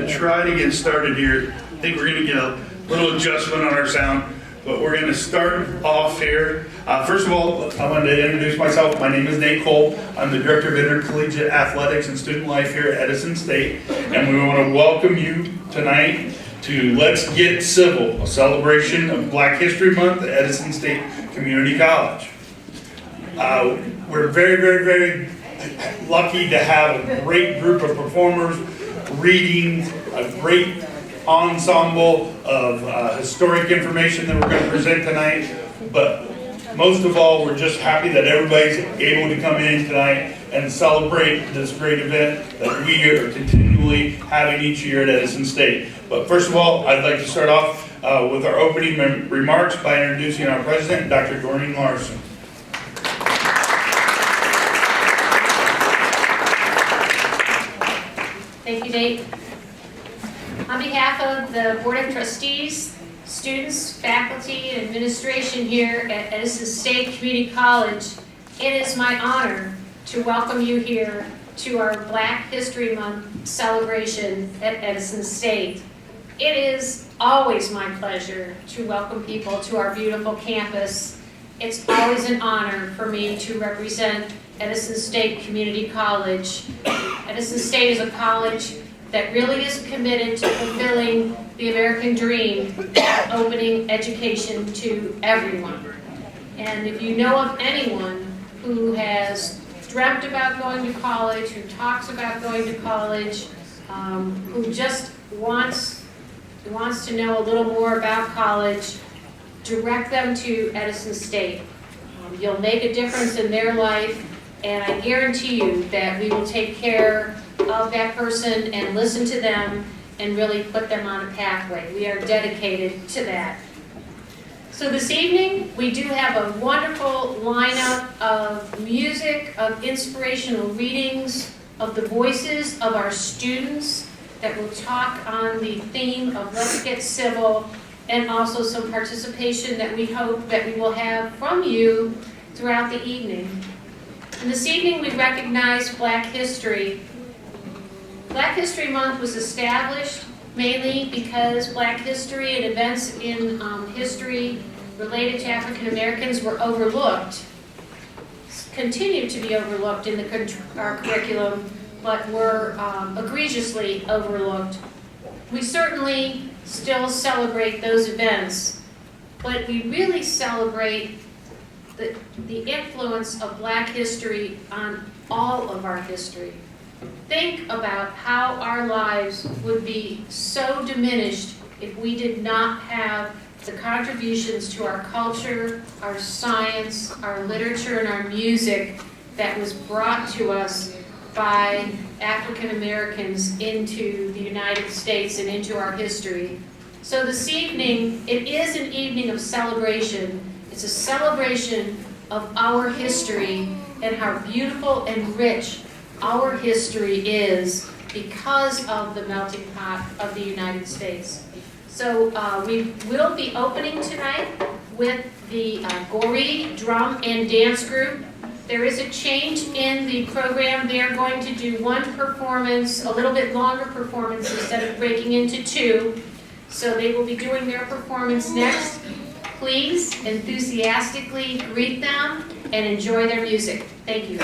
to try to get started here. I think we're going to get a little adjustment on our sound, but we're going to start off here. First of all, I wanted to introduce myself. My name is Nate Cole. I'm the Director of Intercollegiate Athletics and Student Life here at Edison State, and we want to welcome you tonight to Let's Get Civil, a celebration of Black History Month at Edison State Community College. We're very, very, very lucky to have a great group of performers reading a great ensemble of historic information that we're going to present tonight. But most of all, we're just happy that everybody's able to come in tonight and celebrate this great event that we are continually having each year at Edison State. But first of all, I'd like to start off with our opening remarks by introducing our president, Dr. Doreen Larson. Thank you, Nate. On behalf of the Board of Trustees, students, faculty, and administration here at Edison State Community College, it is my honor to welcome you here to our Black History Month celebration at Edison State. It is always my pleasure to welcome people to our beautiful campus. It's always an honor for me to represent Edison State Community College. Edison State is a college that really is committed to fulfilling the American dream of opening education to everyone. And if you know of anyone who has dreamt about going to college, who talks about going to college, who just wants to know a little more about college, direct them to Edison State. You'll make a difference in their life, and I guarantee you that we will take care of that person and listen to them and really put them on a pathway. We are dedicated to that. So this evening, we do have a wonderful lineup of music, of inspirational readings, of the voices of our students that will talk on the theme of Let's Get Civil, and also some participation that we hope that we will have from you throughout the evening. And this evening we recognize Black History. Black History Month was established mainly because Black history and events in history related to African Americans were overlooked, continue to be overlooked in our curriculum, but were egregiously overlooked. We certainly still celebrate those events, but we really celebrate the influence of Black history on all of our history. Think about how our lives would be so diminished if we did not have the contributions to our culture, our science, our literature, and our music that was brought to us by African Americans into the United States and into our history. So this evening, it is an evening of celebration. It's a celebration of our history and how beautiful and rich our history is because of the melting pot of the United States. So we will be opening tonight with the Goree Drum and Dance Group. There is a change in the program. They are going to do one performance, a little bit longer performance instead of breaking into two. So they will be doing their performance next. Please enthusiastically greet them and enjoy their music. Thank you.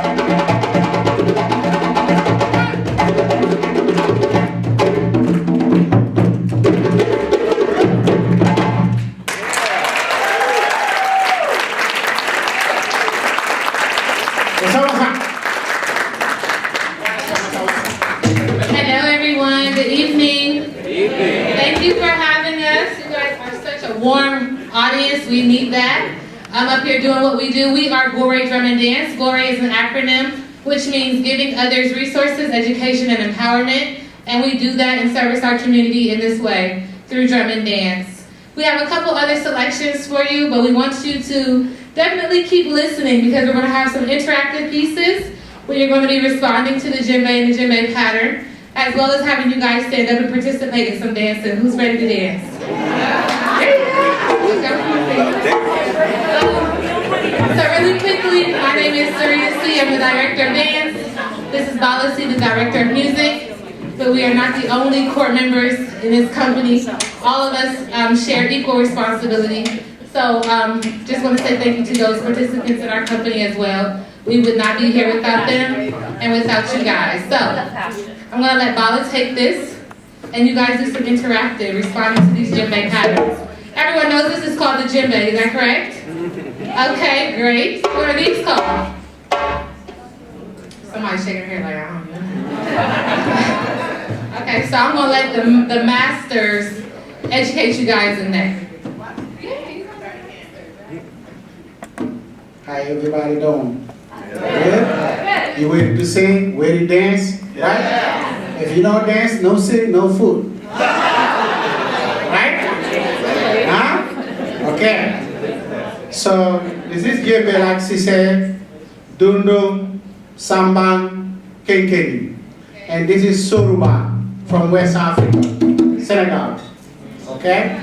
Hello everyone, good evening. Thank you for having us. You guys are such a warm audience, we need that. I'm up here doing what we do. We are Gore Drum and Dance. Gore is an acronym which means giving others resources, education, and empowerment. And we do that and service our community in this way, through drum and dance. We have a couple other selections for you, but we want you to definitely keep listening because we're going to have some interactive pieces where you're going to be responding to the djembe and the djembe pattern, as well as having you guys stand up and participate in some dancing. Who's ready to dance? So really quickly, my name is Serena C. I'm the director of dance. This is Bala C., the director of music. But we are not the only court members in this company. All of us share equal responsibility. So just want to say thank you to those participants in our company as well. We would not be here without them and without you guys. So I'm going to let Bala take this and you guys do some interactive responding to these djembe patterns. Everyone knows this is called the djembe, is that correct? Okay, great. What are these called? Somebody's shaking her head like, I don't know. Okay, so I'm going to let the masters educate you guys in that. How everybody doing? Good? You ready to sing? Ready to dance? Right? If you don't dance, no sing, no food. Right? Huh? Okay. So, this is djembe, like she said, Dundum, Sambang, Kenkeni. And this is Soruba from West Africa, Senegal. Okay?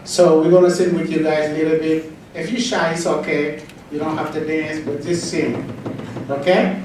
So, we're going to sing with you guys a little bit. If you're shy, it's okay. You don't have to dance, but just sing. Okay?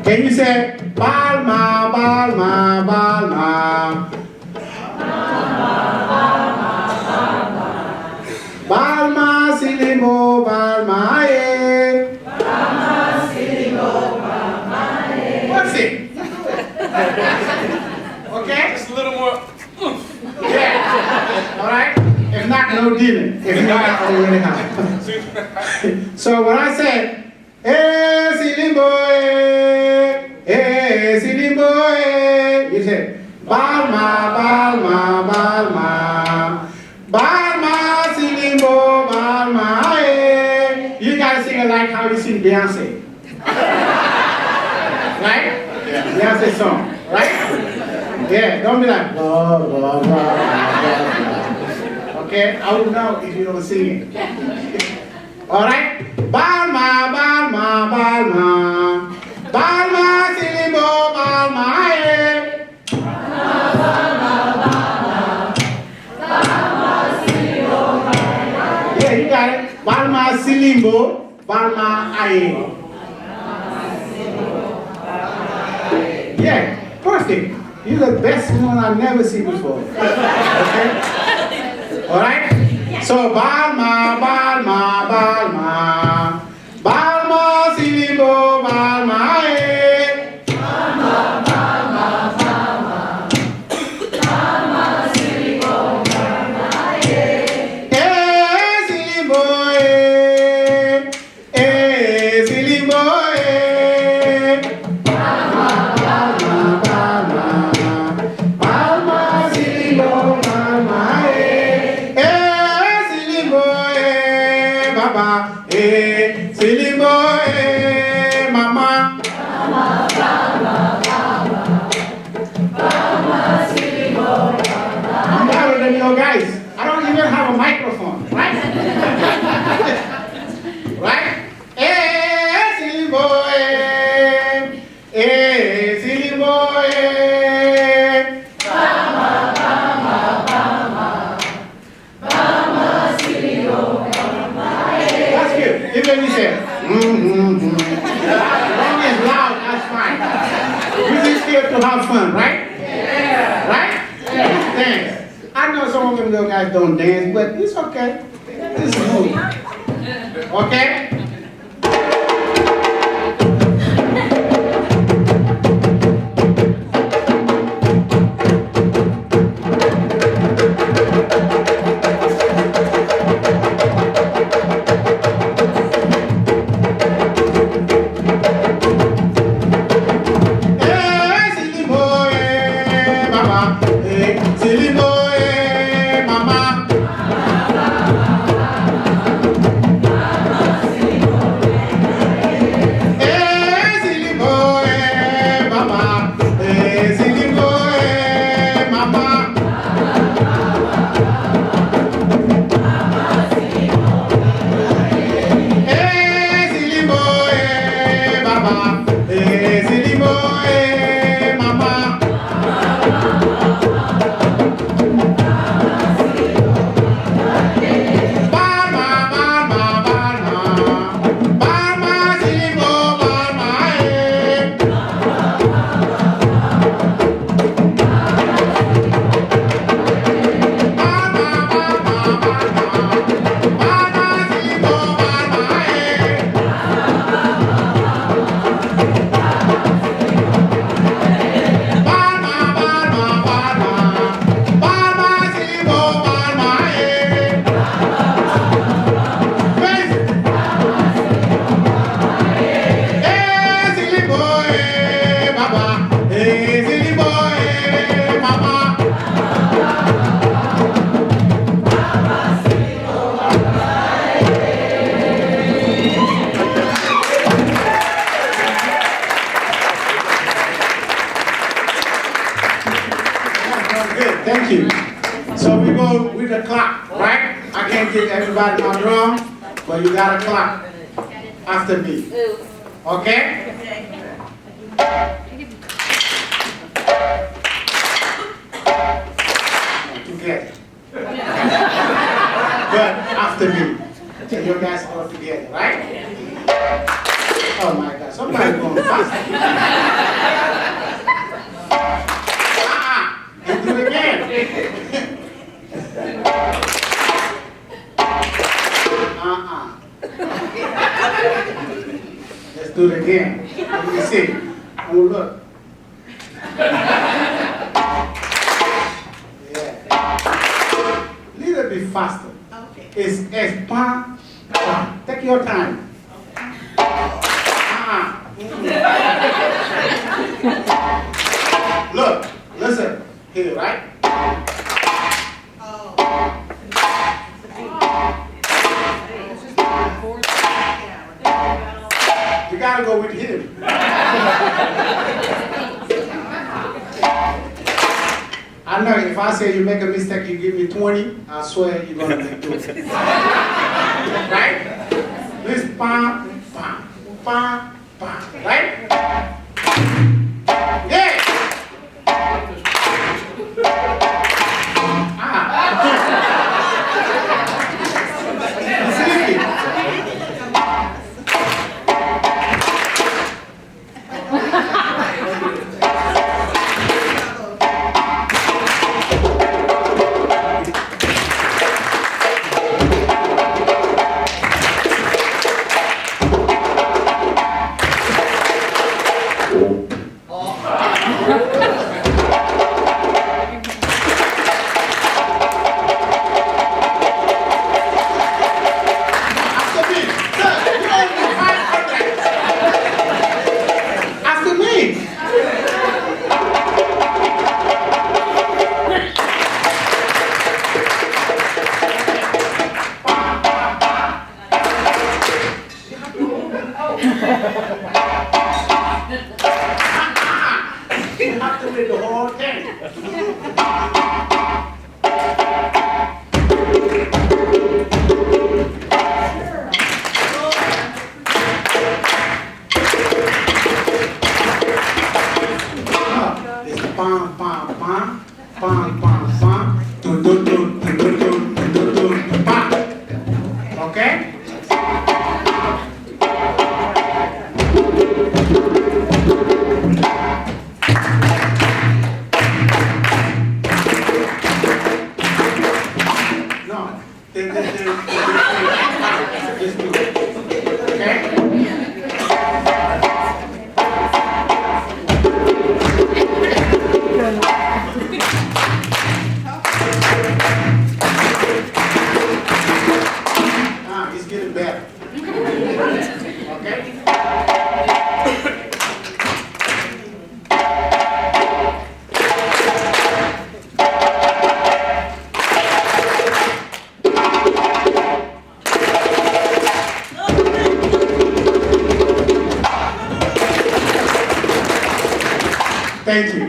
Can you say Balma, Balma, Balma? Balma Silimo, Balma, eh. Balma Silimo, Balma, eh. What's it? Okay? Just a little more. Yeah. All right? If not, no dealing. If not, I already have. So when I say, eh, Silimbo, Silimbo, you say, Balma, Balma, Balma. Balma, Silimbo, Balma, eh. You gotta sing it like how you sing Beyonce. Right? Yeah. Beyonce song, right? Yeah, don't be like, blah, blah, blah, blah, blah. Okay? I would know if you don't sing it. Alright? Balma, Balma, Balma. Balma, Silimbo, Balma, eh. Yeah, you got it. Balma, Silimbo, Balma, aye. Yeah, perfect. You're the best one I've never seen before. Okay? Alright? So, Balma, Balma, Balma. Balma, Silimbo, Balma, eh. Balma, Balma, Balma. Balma, Silimbo, Balma, eh. Eh, Silimbo, eh. Eh, Silimbo, eh. Balma, Balma, Balma. Balma, Silimbo, Balma, eh. Eh, Silimbo, eh, Baba. Eh, Silimbo, eh, Mama. Balma, Balma, Balma. Balma, Silimbo, Balma. I'm louder than you guys. I don't even have a microphone, right? Right? Eh, Silimbo, eh, Silimbo, eh. Balma, Balma, Balma. Balma, Silimbo, Balma, eh. That's good. Even you say, mm-hmm. As long as loud, that's fine. We just here to have fun, right? Yeah. Right? Yeah. Dance. I know some of them little guys don't dance, but it's okay. It's a movie. Okay? Thank you. So we go with the clock, right? I can't give everybody my drum, but you got a clock after me. Okay? Together. But after me. So you guys all together, right? Oh my God, somebody's going fast. again. Let me see. Oh, look. Yeah. Little bit faster. Okay. It's pa, pa. Take your time. Ah. Look, listen. Here, right? Oh. You gotta go with him. I know if I say you make a mistake, you give me 20, I swear you're gonna make it. Right? This pa, pa, pa, pa, right? Yeah! Sleepy. After me. Sir, you owe me 500. After me. You have to make the whole thing. It's pam, pam, pam, pam, pam, pam, dun, dun, dun, dun, dun, dun, dun, dun, dun, pam. Okay? No. Just do it. Okay? It's getting better. Okay? Thank you.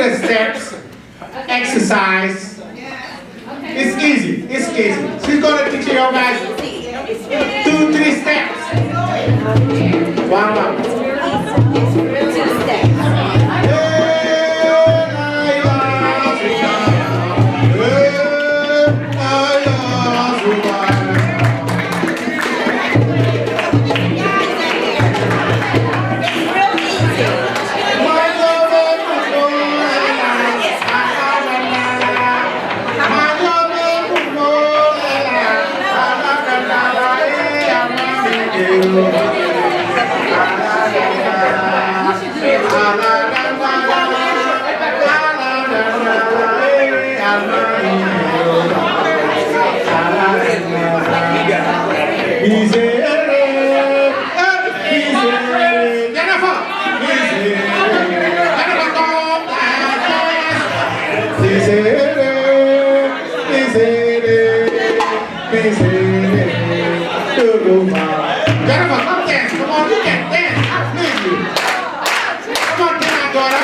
the steps, exercise. It's easy, it's easy. She's gonna teach you guys 2-3 steps. Wow. Jennifer, come dance. Come on, you can dance. I need you. Come on, get my daughter.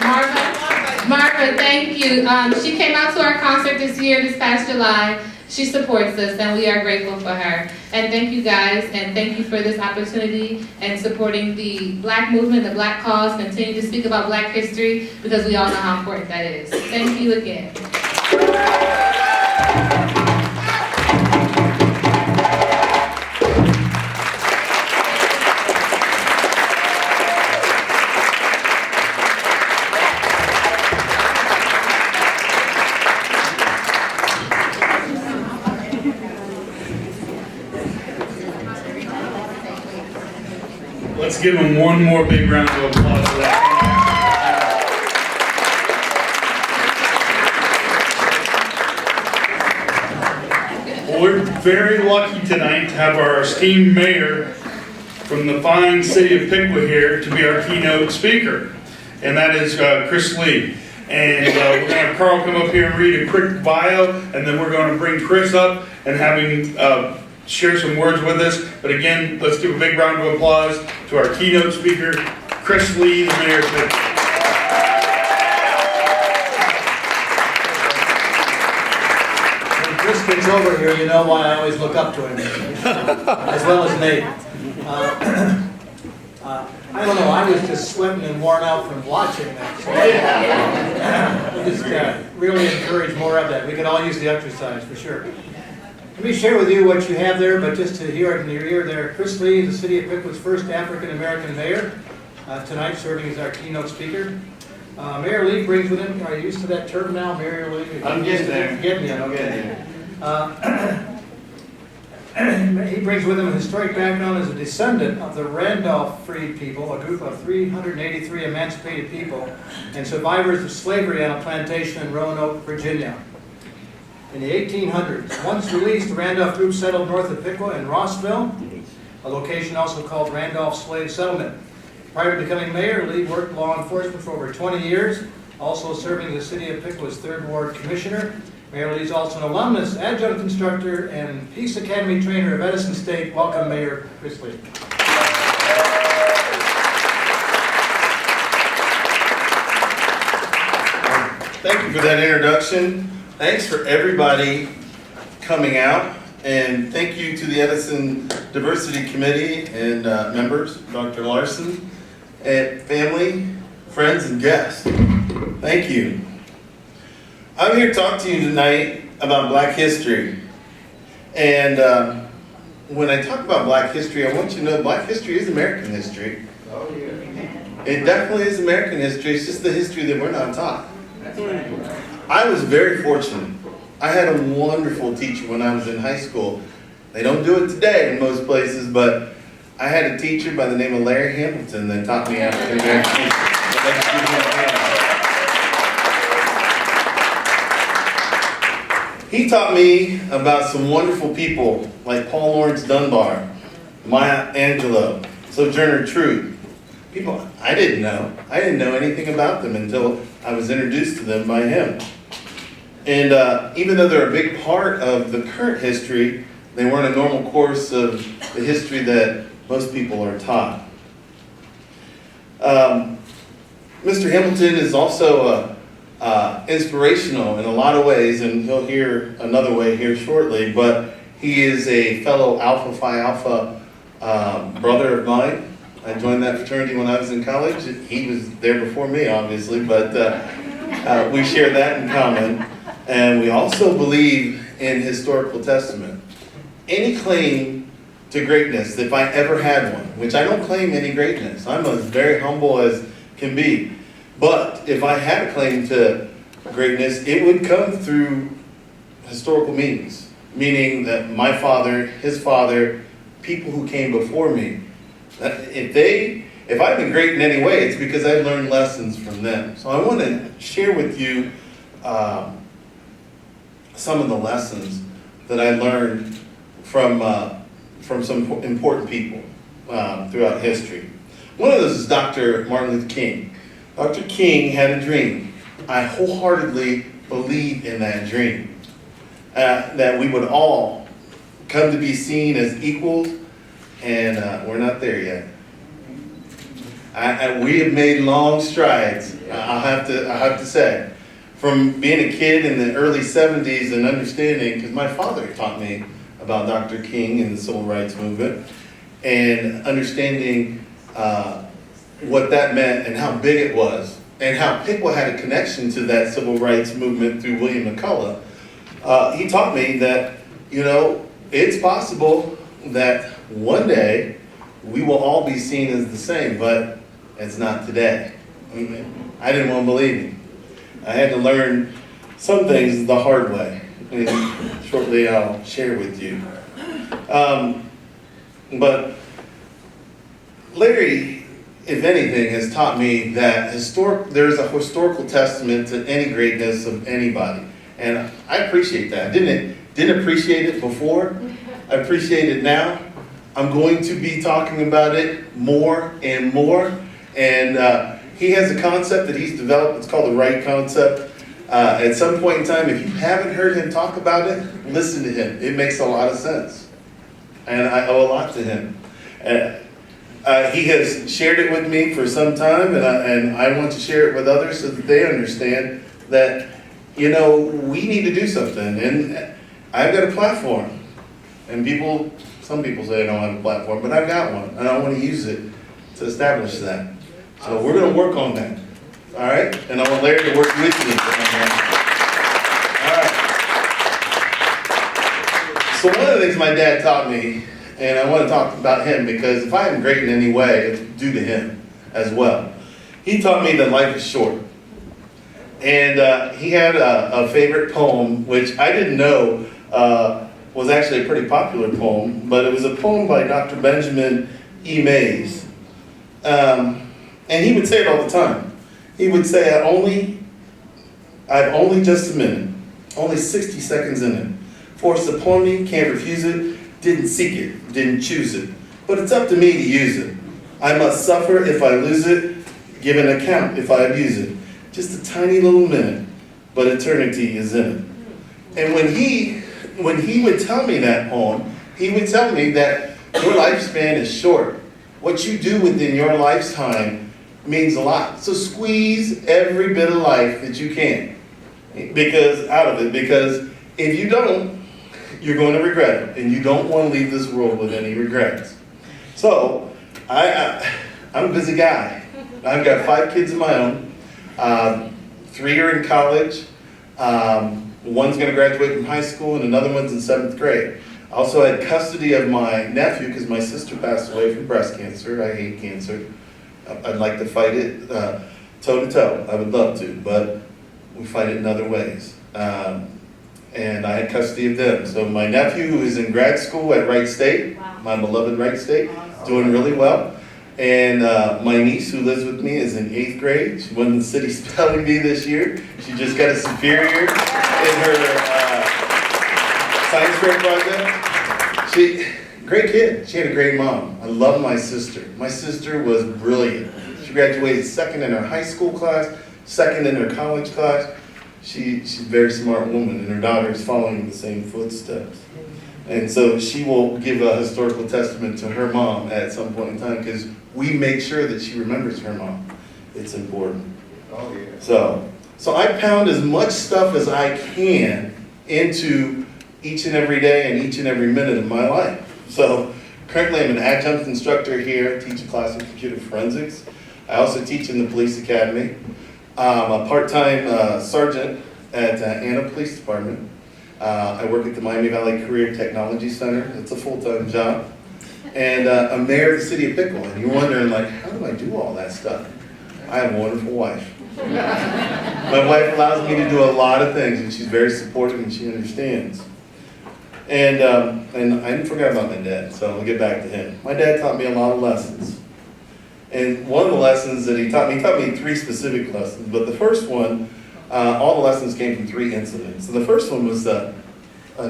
Marva, thank you. She came out to our concert this past July. She supports us, and we are grateful for her. And thank you guys, and thank you for this opportunity and supporting the Black movement, the Black cause. Continue to speak about Black history because we all know how important that is. Thank you again. Let's give him one more big round of applause for that. Well, we're very lucky tonight to have our esteemed mayor from the fine city of Piqua here to be our keynote speaker, and that is Chris Lee. And we're going to have Carl come up here and read a quick bio, and then we're going to bring Chris up and have him share some words with us. But again, let's give a big round of applause to our keynote speaker, Chris Lee, the mayor of Piqua. When Chris gets over here, you know why I always look up to him, as well as Nate. I don't know, I was just sweating and worn out from watching that. So, just really encourage more of that. We could all use the exercise, for sure. Let me share with you what you have there, but just to hear it in your ear there. Chris Lee, the city of Piqua's first African-American mayor, tonight serving as our keynote speaker. Mayor Lee brings with him, are you used to that term now, Mayor Lee? I'm getting there. Getting it, okay. He brings with him a historic background as a descendant of the Randolph freed people, a group of 383 emancipated people and survivors of slavery on a plantation in Roanoke, Virginia. In the 1800s, once released, the Randolph group settled north of Piqua in Rossville, a location also called Randolph Slave Settlement. Prior to becoming mayor, Lee worked law enforcement for over 20 years, also serving the city of Piqua's 3rd Ward Commissioner. Mayor Lee is also an alumnus, adjunct instructor, and Peace Academy trainer of Edison State. Welcome, Mayor Chris Lee. Thank you for that introduction. Thanks for everybody coming out, and thank you to the Edison Diversity Committee and members, Dr. Larson, and family, friends, and guests. Thank you. I'm here to talk to you tonight about Black history. And when I talk about Black history, I want you to know Black history is American history. Oh, yeah. It definitely is American history. It's just the history that we're not taught. I was very fortunate. I had a wonderful teacher when I was in high school. They don't do it today in most places, but I had a teacher by the name of Larry Hamilton that taught me African American history. He taught me about some wonderful people like Paul Laurence Dunbar, Maya Angelou, Sojourner Truth. People I didn't know. I didn't know anything about them until I was introduced to them by him. And even though they're a big part of the current history, they weren't a normal course of the history that most people are taught. Mr. Hamilton is also inspirational in a lot of ways, and he'll hear another way here shortly, but he is a fellow Alpha Phi Alpha brother of mine. I joined that fraternity when I was in college. He was there before me, obviously, but we share that in common. And we also believe in historical testament. Any claim to greatness, if I ever had one, which I don't claim any greatness, I'm as very humble as can be, but if I had a claim to greatness, it would come through historical means, meaning that my father, his father, people who came before me, if I've been great in any way, it's because I've learned lessons from them. So I want to share with you some of the lessons that I learned from some important people throughout history. One of those is Dr. Martin Luther King. Dr. King had a dream. I wholeheartedly believe in that dream, that we would all come to be seen as equals, and we're not there yet. We have made long strides. I have to say, from being a kid in the early 70s and understanding, because my father taught me about Dr. King and the Civil Rights Movement, and understanding what that meant and how big it was, and how Piqua had a connection to that Civil Rights Movement through William McCullough. He taught me that, you know, it's possible that one day we will all be seen as the same, but it's not today. I didn't want to believe him. I had to learn some things the hard way, and shortly I'll share with you. But Larry, if anything, has taught me that there's a historical testament to any greatness of anybody, and I appreciate that. Didn't appreciate it before. I appreciate it now. I'm going to be talking about it more and more, and he has a concept that he's developed. It's called the right concept. At some point in time, if you haven't heard him talk about it, listen to him. It makes a lot of sense, and I owe a lot to him. He has shared it with me for some time, and I want to share it with others so that they understand that, you know, we need to do something. And I've got a platform, and some people say I don't have a platform, but I've got one, and I want to use it to establish that. So we're going to work on that, all right? And I want Larry to work with me on that. All right. So one of the things my dad taught me, and I want to talk about him because if I am great in any way, it's due to him as well. He taught me that life is short. And he had a favorite poem, which I didn't know was actually a pretty popular poem, but it was a poem by Dr. Benjamin E. Mays. And he would say it all the time. He would say, I've only just a minute, only 60 seconds in it. Forced upon me, can't refuse it, didn't seek it, didn't choose it. But it's up to me to use it. I must suffer if I lose it, give an account if I abuse it. Just a tiny little minute, but eternity is in it. And when he would tell me that poem, he would tell me that your lifespan is short. What you do within your lifetime means a lot. So squeeze every bit of life that you can out of it, because if you don't, you're going to regret it, and you don't want to leave this world with any regrets. So I'm a busy guy. I've got 5 kids of my own. 3 are in college. One's going to graduate from high school, and another one's in 7th grade. I also had custody of my nephew because my sister passed away from breast cancer. I hate cancer. I'd like to fight it toe to toe. I would love to, but we fight it in other ways. And I had custody of them. So my nephew, who is in grad school at Wright State, my beloved Wright State, doing really well. And my niece, who lives with me, is in 8th grade. She won the city spelling bee this year. She just got a superior in her science fair project. Great kid. She had a great mom. I love my sister. My sister was brilliant. She graduated 2nd in her high school class, 2nd in her college class. She's a very smart woman, and her daughter is following the same footsteps. And so she will give a historical testament to her mom at some point in time, because we make sure that she remembers her mom. It's important. Oh, yeah. So I pound as much stuff as I can into each and every day and each and every minute of my life. So currently I'm an adjunct instructor here, teach a class in computer forensics. I also teach in the police academy. I'm a part-time sergeant at Anna Police Department. I work at the Miami Valley Career Technology Center. It's a full-time job. And I'm mayor of the city of Piqua. And you're wondering, like, how do I do all that stuff? I have a wonderful wife. My wife allows me to do a lot of things, and she's very supportive, and she understands. And I didn't forget about my dad, so I'll get back to him. My dad taught me a lot of lessons. And one of the lessons that he taught me 3 specific lessons, but the first one, all the lessons came from 3 incidents. So the first one was an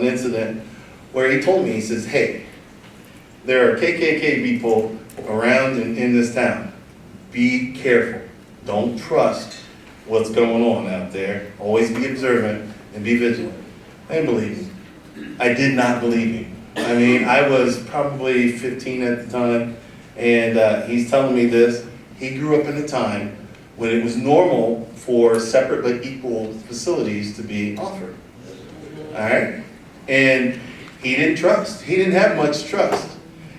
incident where he told me, he says, hey, there are KKK people around in this town. Be careful. Don't trust what's going on out there. Always be observant and be vigilant. I didn't believe him. I did not believe him. I mean, I was probably 15 at the time, and he's telling me this. He grew up in a time when it was normal for separate but equal facilities to be offered. All right? And he didn't trust. He didn't have much trust.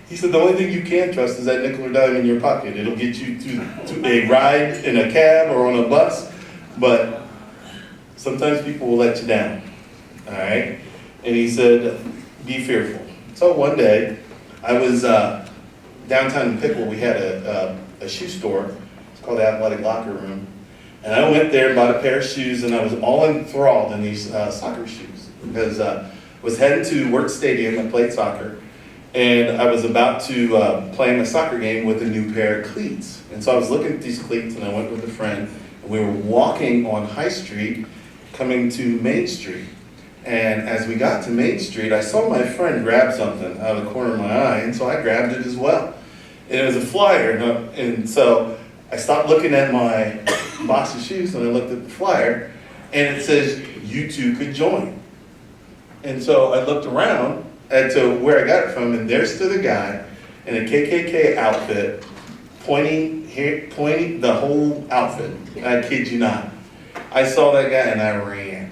He said the only thing you can trust is that nickel or dime in your pocket. It'll get you to a ride in a cab or on a bus, but sometimes people will let you down. All right? And he said, be fearful. So one day, I was downtown in Pickle. We had a shoe store. It's called the Athletic Locker Room. And I went there, bought a pair of shoes, and I was all enthralled in these soccer shoes because I was heading to Wirt Stadium. I played soccer. And I was about to play my soccer game with a new pair of cleats. And so I was looking at these cleats, and I went with a friend, and we were walking on High Street, coming to Main Street. And as we got to Main Street, I saw my friend grab something out of the corner of my eye, and so I grabbed it as well. And it was a flyer, and so I stopped looking at my box of shoes, and I looked at the flyer, and it says, you too could join. And so I looked around to where I got it from, and there stood a guy in a KKK outfit, pointing the whole outfit. I kid you not. I saw that guy and I ran.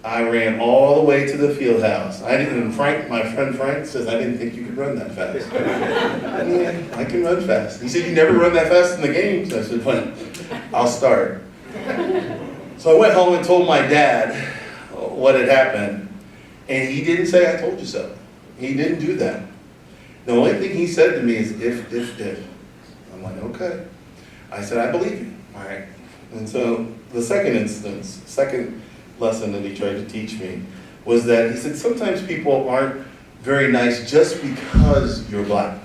I ran all the way to the field house. My friend Frank says, I didn't think you could run that fast. Yeah, I can run fast. He said, you never run that fast in the games? I said, well, I'll start. So I went home and told my dad what had happened. And he didn't say, I told you so. He didn't do that. The only thing he said to me is, if. I'm like, okay. I said, I believe you. All right. And so the second lesson that he tried to teach me was that he said, sometimes people aren't very nice just because you're black.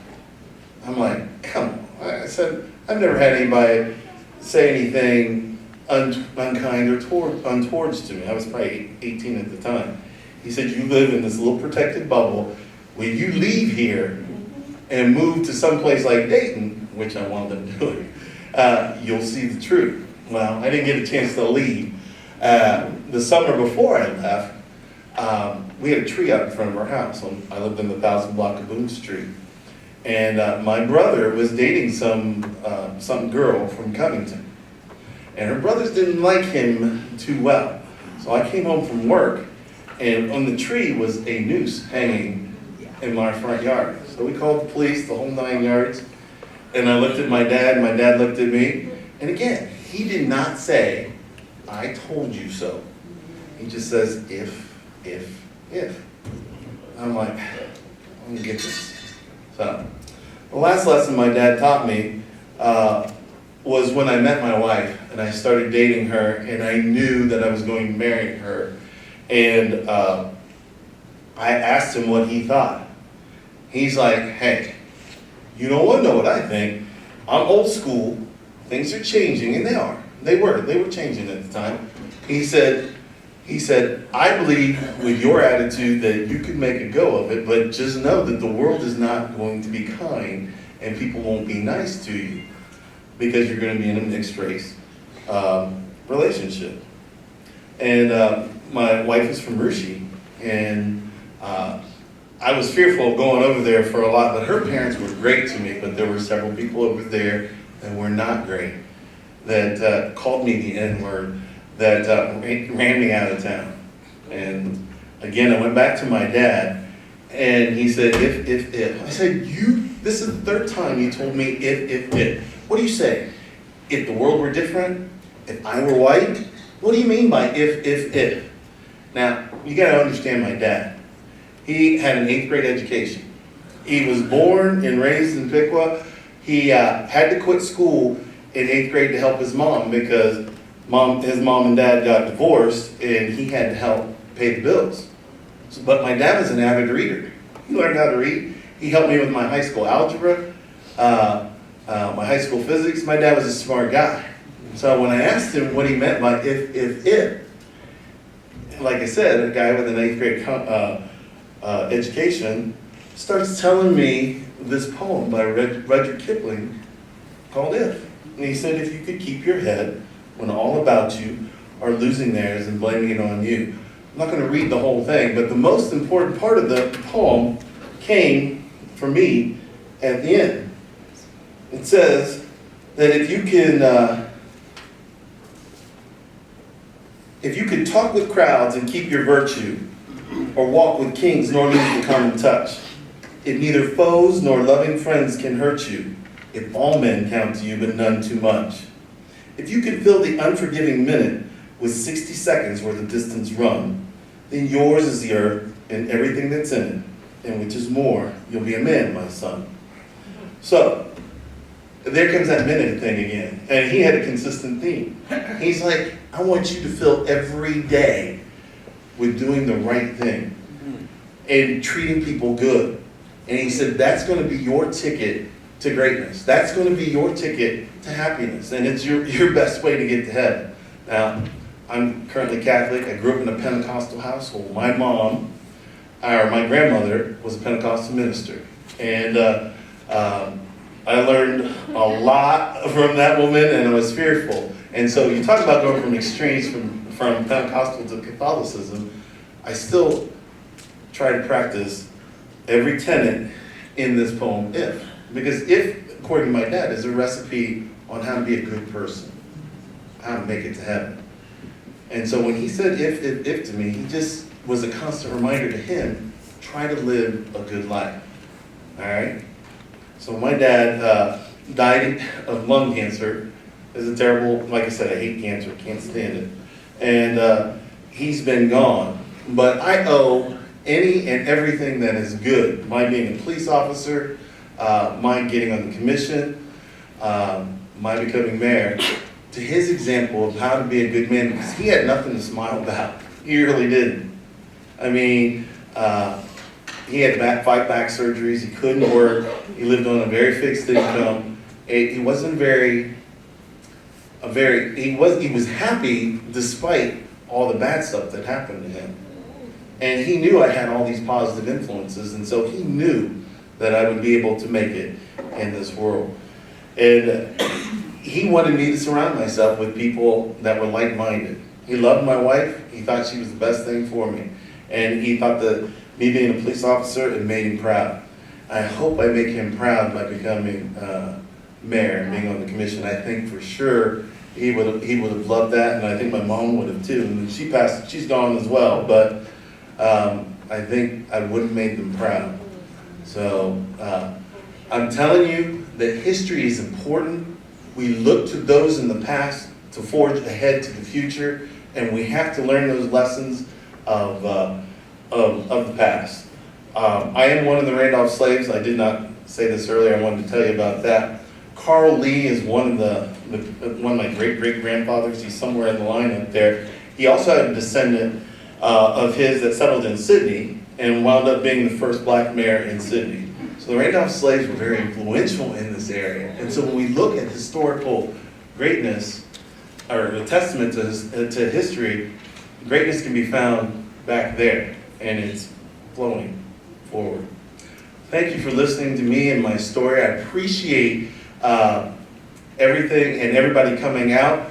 I'm like, come on. I said, I've never had anybody say anything unkind or untowards to me. I was probably 18 at the time. He said, you live in this little protected bubble. When you leave here and move to some place like Dayton, which I wound up doing, you'll see the truth. Well, I didn't get a chance to leave. The summer before I left, we had a tree out in front of our house. I lived in the 1,000 block of Boone Street. And my brother was dating some girl from Covington. And her brothers didn't like him too well. So I came home from work, and on the tree was a noose hanging in my front yard. So we called the police, the whole 9 yards. And I looked at my dad looked at me. And again, he did not say, I told you so. He just says, if. I'm like, let me get this. So, the last lesson my dad taught me was when I met my wife and I started dating her and I knew that I was going to marry her. And I asked him what he thought. He's like, hey, you don't want to know what I think. I'm old school. Things are changing, and they are. They were changing at the time. He said, I believe with your attitude that you could make a go of it, but just know that the world is not going to be kind and people won't be nice to you because you're going to be in a mixed race relationship. And my wife is from Rushi, and I was fearful of going over there for a lot, but her parents were great to me, but there were several people over there that were not great, that called me the N-word, that ran me out of town. And again, I went back to my dad, and he said, if. I said, this is the third time you told me if. What do you say? If the world were different? If I were white? What do you mean by if? Now, you gotta understand my dad. He had an 8th grade education. He was born and raised in Piqua. He had to quit school in 8th grade to help his mom because his mom and dad got divorced and he had to help pay the bills. But my dad was an avid reader. He learned how to read. He helped me with my high school algebra, my high school physics. My dad was a smart guy. So when I asked him what he meant by if, like I said, a guy with an 8th grade education starts telling me this poem by Rudyard Kipling called If. And he said, if you could keep your head when all about you are losing theirs and blaming it on you. I'm not going to read the whole thing, but the most important part of the poem came for me at the end. It says that if you can If you could talk with crowds and keep your virtue, or walk with kings nor lose the common touch, if neither foes nor loving friends can hurt you, if all men count to you but none too much, if you could fill the unforgiving minute with 60 seconds worth of distance run, then yours is the earth and everything that's in it, and which is more, you'll be a man, my son. So, there comes that minute thing again, and he had a consistent theme. He's like, I want you to fill every day with doing the right thing and treating people good. And he said, that's going to be your ticket to greatness. That's going to be your ticket to happiness, and it's your best way to get to heaven. Now, I'm currently Catholic. I grew up in a Pentecostal household. My grandmother was a Pentecostal minister, and I learned a lot from that woman, and I was fearful. And so you talk about going from extremes from Pentecostal to Catholicism. I still try to practice every tenet in this poem, if. Because if, according to my dad, is a recipe on how to be a good person, how to make it to heaven. And so when he said if to me, he just was a constant reminder to him, try to live a good life. All right? So my dad died of lung cancer. It's a terrible, like I said, I hate cancer, can't stand it. And he's been gone. But I owe any and everything that is good, my being a police officer, my getting on the commission, my becoming mayor, to his example of how to be a good man, because he had nothing to smile about. He really didn't. I mean, he had five back surgeries, he couldn't work, he lived on a very fixed income. He wasn't he was happy despite all the bad stuff that happened to him. And he knew I had all these positive influences, and so he knew that I would be able to make it in this world. And he wanted me to surround myself with people that were like-minded. He loved my wife. He thought she was the best thing for me. And he thought that me being a police officer, it made him proud. I hope I make him proud by becoming mayor and being on the commission. I think for sure he would have loved that, and I think my mom would have too. And she passed, she's gone as well, but I think I would have made them proud. So I'm telling you that history is important. We look to those in the past to forge ahead to the future, and we have to learn those lessons of the past. I am one of the Randolph slaves. I did not say this earlier. I wanted to tell you about that. Carl Lee is one of my great-great-grandfathers. He's somewhere in the line up there. He also had a descendant of his that settled in Sydney and wound up being the first black mayor in Sydney. So the Randolph slaves were very influential in this area. And so when we look at historical greatness, or a testament to history, greatness can be found back there, and it's flowing forward. Thank you for listening to me and my story. I appreciate everything and everybody coming out.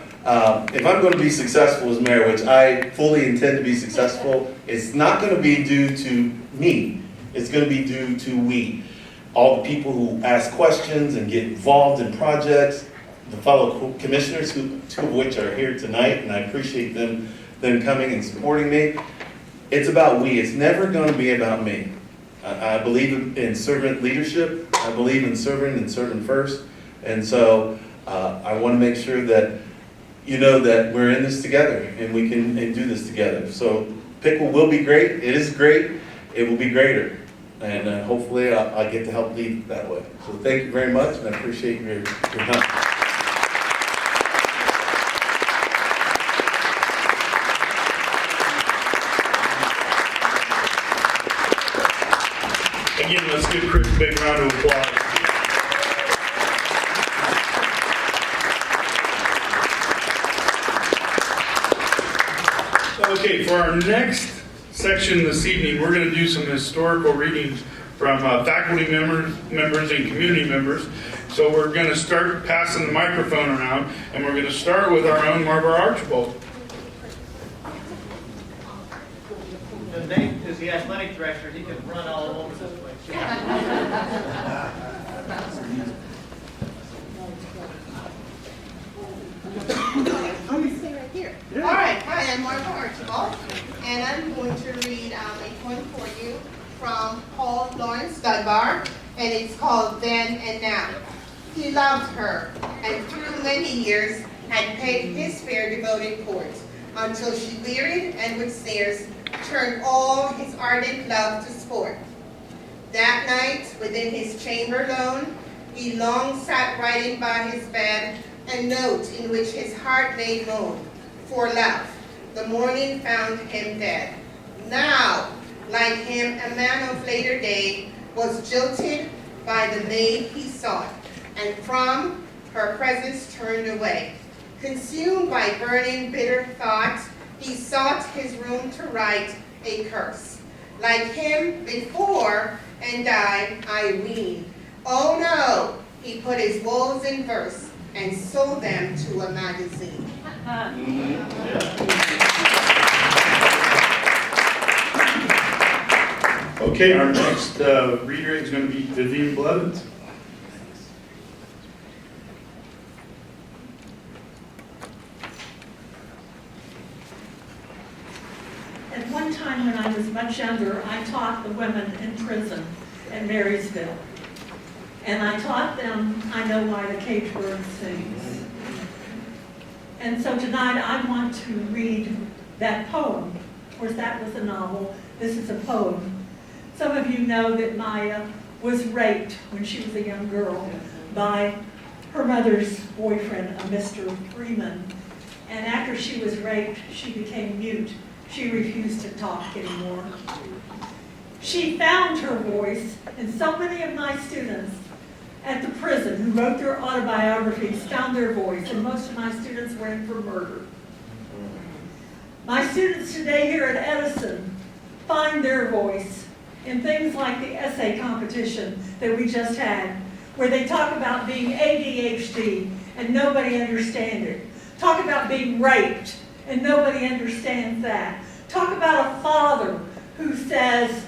If I'm going to be successful as mayor, which I fully intend to be successful, it's not going to be due to me. It's going to be due to we. All the people who ask questions and get involved in projects, the fellow commissioners, two of which are here tonight, and I appreciate them coming and supporting me. It's about we. It's never going to be about me. I believe in servant leadership. I believe in serving and serving first. And so I want to make sure that you know that we're in this together and we can do this together. So Pickle will be great. It is great. It will be greater. And hopefully I get to help lead that way. So thank you very much, and I appreciate your time. Again, let's give Chris a big round of applause. Okay, for our next section this evening, we're going to do some historical readings from faculty members and community members. So we're going to start passing the microphone around, and we're going to start with our own Marbury Archibald. Nate is the athletic director. He can run all over this place. I'm going to stay right here. All right. Hi, I'm Martha Archibald, and I'm going to read a poem for you from Paul Laurence Dunbar, and it's called Then and Now. He loved her, and through many years had paid his fair devoted court, until she wearied and with sneers turned all his ardent love to sport. That night, within his chamber lone, he long sat writing by his bed a note in which his heart made moan. For love, the morning found him dead. Now, like him, a man of later day was jilted by the maid he sought, and from her presence turned away. Consumed by burning bitter thought, he sought his room to write a curse. Like him before and died, I ween. Oh no, he put his woes in verse and sold them to a magazine. Okay, our next reader is going to be Vivian Blevins. At one time when I was much younger, I taught the women in prison at Marysville. And I taught them, I Know Why the Cage Bird Sings. And so tonight I want to read that poem. Of course, that was a novel. This is a poem. Some of you know that Maya was raped when she was a young girl by her mother's boyfriend, a Mr. Freeman. And after she was raped, she became mute. She refused to talk anymore. She found her voice, and so many of my students at the prison who wrote their autobiographies found their voice, and most of my students were in for murder. My students today here at Edison find their voice in things like the essay competition that we just had, where they talk about being ADHD and nobody understands it. Talk about being raped and nobody understands that. Talk about a father who says,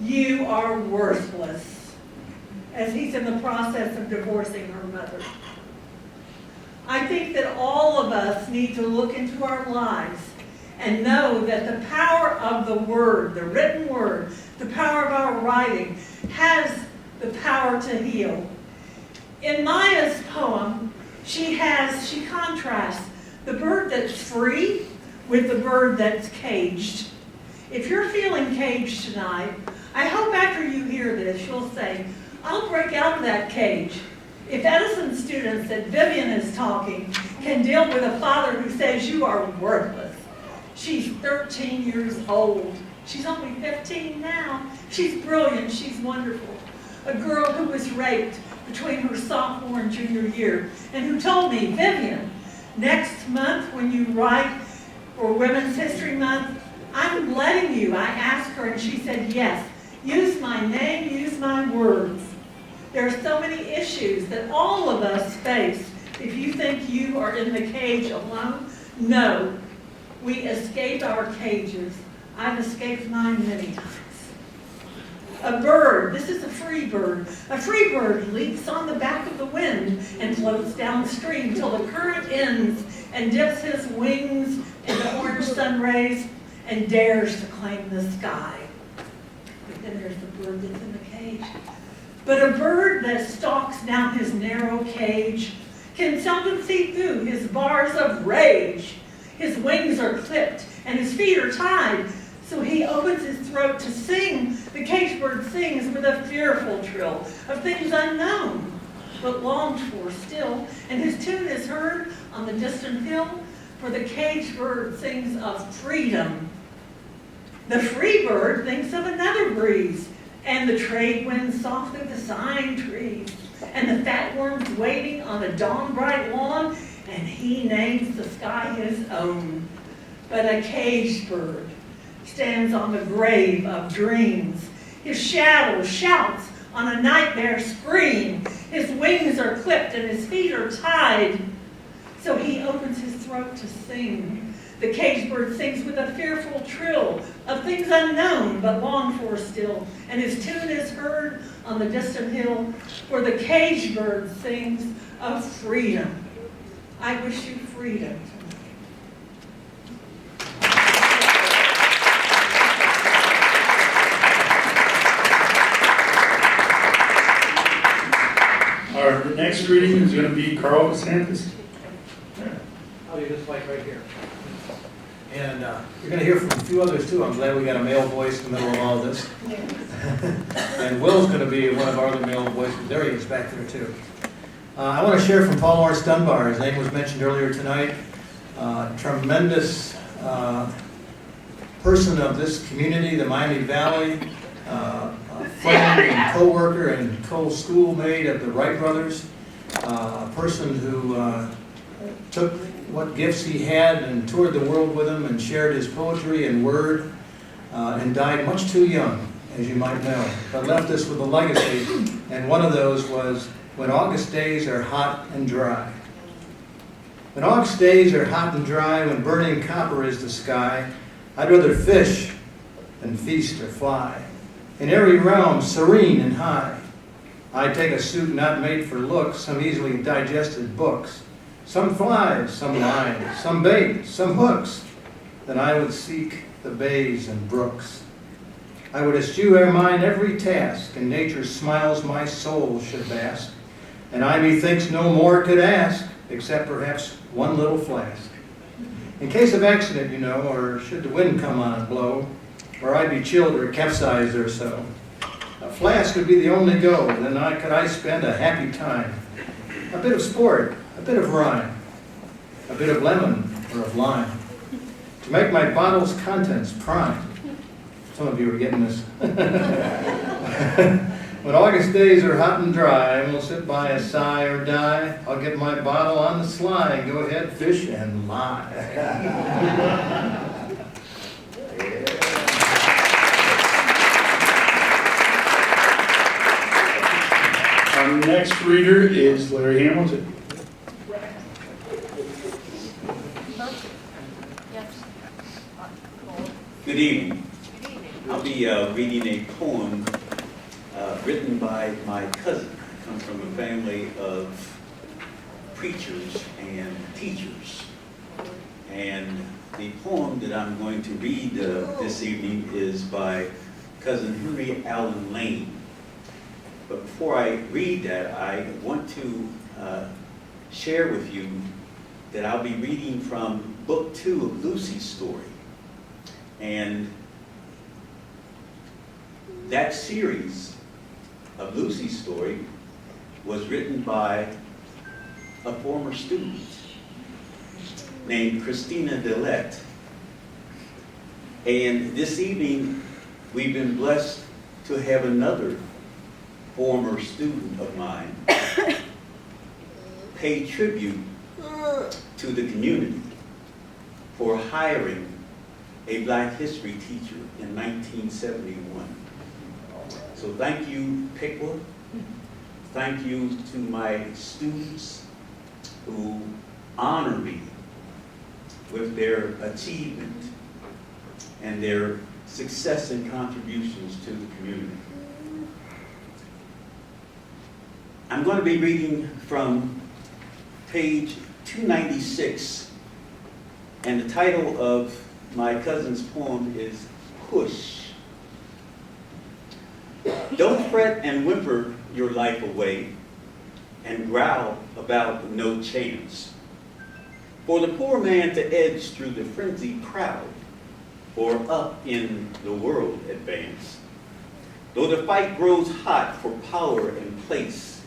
"You are worthless," as he's in the process of divorcing her mother. I think that all of us need to look into our lives and know that the power of the word, the written word, the power of our writing has the power to heal. In Maya's poem, she contrasts the bird that's free with the bird that's caged. If you're feeling caged tonight, I hope after you hear this, you'll say, "I'll break out of that cage." If Edison students that Vivian is talking can deal with a father who says you are worthless. She's 13 years old. She's only 15 now. She's brilliant. She's wonderful. A girl who was raped between her sophomore and junior year, and who told me, "Vivian, next month when you write for Women's History Month, I'm letting you." I asked her, and she said, "Yes, use my name, use my words." There are so many issues that all of us face. If you think you are in the cage alone, no. We escape our cages. I've escaped mine many times. A bird, this is a free bird. A free bird leaps on the back of the wind and floats downstream till the current ends and dips his wings in the orange sun rays and dares to claim the sky. But then there's the bird that's in the cage. But a bird that stalks down his narrow cage can seldom see through his bars of rage. His wings are clipped and his feet are tied, so he opens his throat to sing. The cage bird sings with a fearful trill of things unknown, but longed for still, and his tune is heard on the distant hill, for the cage bird sings of freedom. The free bird thinks of another breeze, and the trade winds softly the sighing trees, and the fat worms waiting on a dawn-bright lawn, and he names the sky his own. But a caged bird stands on the grave of dreams. His shadow shouts on a nightmare scream. His wings are clipped and his feet are tied, so he opens his throat to sing. The caged bird sings with a fearful trill of things unknown but longed for still, and his tune is heard on the distant hill, for the caged bird sings of freedom. I wish you freedom tonight. next reading is going to be Carl DeSantis. I'll be just like right here. And you're going to hear from a few others too. I'm glad we got a male voice in the middle of all this. And Will's going to be one of our other male voices. There he is back there too. I want to share from Paul Lawrence Dunbar. His name was mentioned earlier tonight. Tremendous person of this community, the Miami Valley, friend and co-worker and co-schoolmate of the Wright brothers, a person who took what gifts he had and toured the world with them and shared his poetry and word, and died much too young, as you might know, but left us with a legacy, and one of those was, when August days are hot and dry. When August days are hot and dry, when burning copper is the sky, I'd rather fish than feast or fly. In airy realms, serene and high, I'd take a suit not made for looks, some easily digested books, some flies, some lines, some bait, some hooks. Then I would seek the bays and brooks. I would eschew ere mine every task, and nature's smiles my soul should bask. And I methinks no more could ask, except perhaps one little flask. In case of accident, you know, or should the wind come on and blow, or I'd be chilled or capsized or so, a flask would be the only go, and then could I spend a happy time. A bit of sport, a bit of rhyme, a bit of lemon or of lime, to make my bottle's contents prime. Some of you are getting this. When August days are hot and dry, and we'll sit by a sigh or die, I'll get my bottle on the sly and go ahead, fish and lie. Our next reader is Larry Hamilton. Good evening. I'll be reading a poem written by my cousin. I come from a family of preachers and teachers. And the poem that I'm going to read this evening is by cousin Henry Allen Lane. But before I read that, I want to share with you that I'll be reading from Book 2 of Lucy's story. And that series of Lucy's story was written by a former student named Christina Dillette. And this evening, we've been blessed to have another former student of mine pay tribute to the community for hiring a Black history teacher in 1971. So thank you, Pickwa. Thank you to my students who honor me with their achievement and their success and contributions to the community. I'm going to be reading from page 296, and the title of my cousin's poem is Push. Don't fret and whimper your life away and growl about no chance. For the poor man to edge through the frenzied crowd or up in the world advance. Though the fight grows hot for power and place,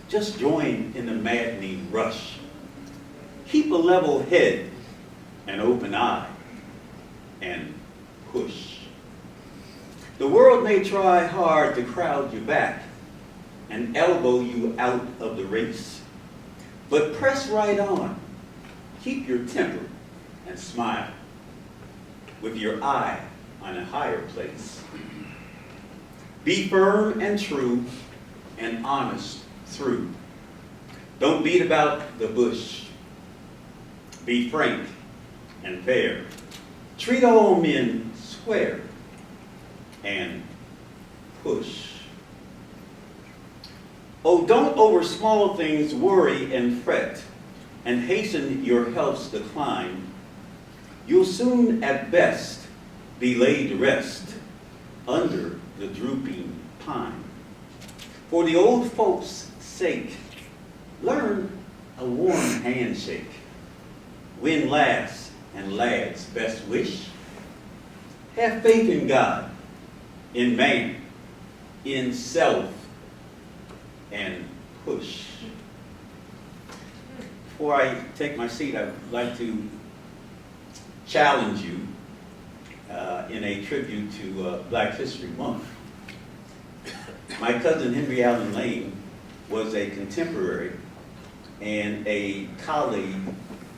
just join in the maddening rush. Keep a level head, an open eye, and push. The world may try hard to crowd you back and elbow you out of the race, but press right on. Keep your temper and smile with your eye on a higher place. Be firm and true and honest through. Don't beat about the bush. Be frank and fair. Treat all men square and push. Oh, don't over small things worry and fret and hasten your health's decline. You'll soon at best be laid to rest under the drooping pine. For the old folks' sake, Learn a warm handshake. Win laughs and lads' best wish. Have faith in God, in man, in self, and push. Before I take my seat, I'd like to challenge you in a tribute to Black History Month. My cousin Henry Allen Lane was a contemporary and a colleague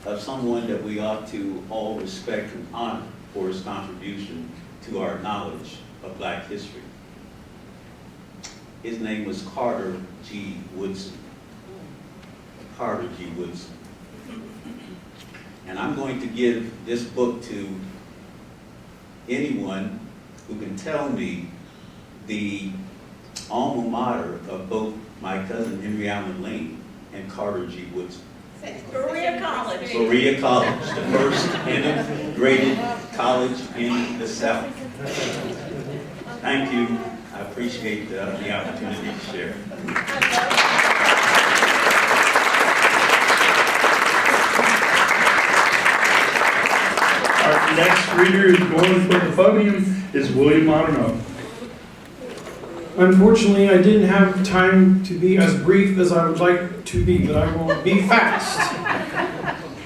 of someone that we ought to all respect and honor for his contribution to our knowledge of Black history. His name was Carter G. Woodson. Carter G. Woodson. And I'm going to give this book to anyone who can tell me the alma mater of both my cousin Henry Allen Lane and Carter G. Woodson. Berea College. Berea College, the first integrated college in the South. Thank you. I appreciate the opportunity to share. Our next reader is going for the podium is Willy Mano. Unfortunately, I didn't have time to be as brief as I would like to be, but I will be fast.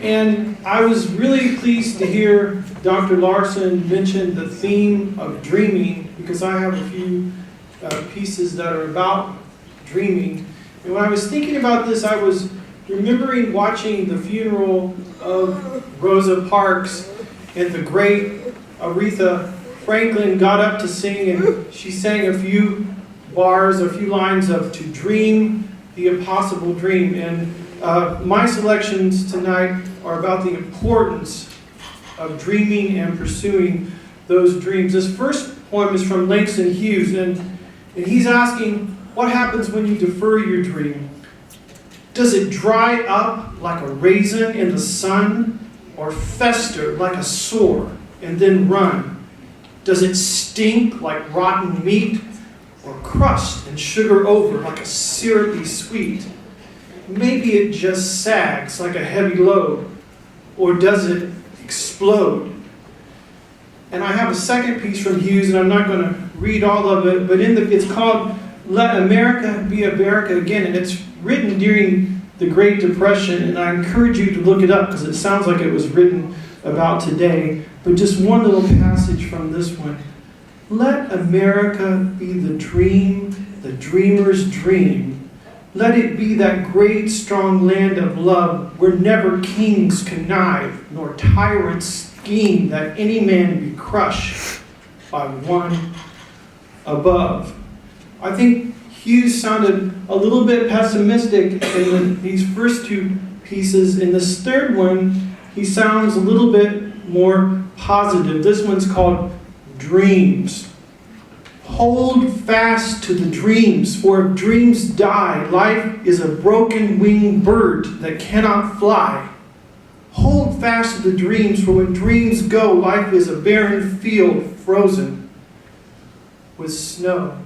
And I was really pleased to hear Dr. Larson mention the theme of dreaming, because I have a few pieces that are about dreaming. And when I was thinking about this, I was remembering watching the funeral of Rosa Parks, and the great Aretha Franklin got up to sing, and she sang a few bars, a few lines of "To Dream the Impossible Dream." And my selections tonight are about the importance of dreaming and pursuing those dreams. This first poem is from Langston Hughes, and he's asking, what happens when you defer your dream? Does it dry up like a raisin in the sun, or fester like a sore and then run? Does it stink like rotten meat, or crust and sugar over like a syrupy sweet? Maybe it just sags like a heavy load, or does it explode? And I have a second piece from Hughes, and I'm not going to read all of it, but it's called Let America Be America Again, and it's written during the Great Depression, and I encourage you to look it up because it sounds like it was written about today. But just one little passage from this one. Let America be the dream, the dreamer's dream. Let it be that great, strong land of love where never kings connive, nor tyrants scheme that any man be crushed by one above. I think Hughes sounded a little bit pessimistic in these first two pieces. In this third one, he sounds a little bit more positive. This one's called Dreams. Hold fast to the dreams, for if dreams die, life is a broken winged bird that cannot fly. Hold fast to the dreams, for when dreams go, life is a barren field frozen with snow.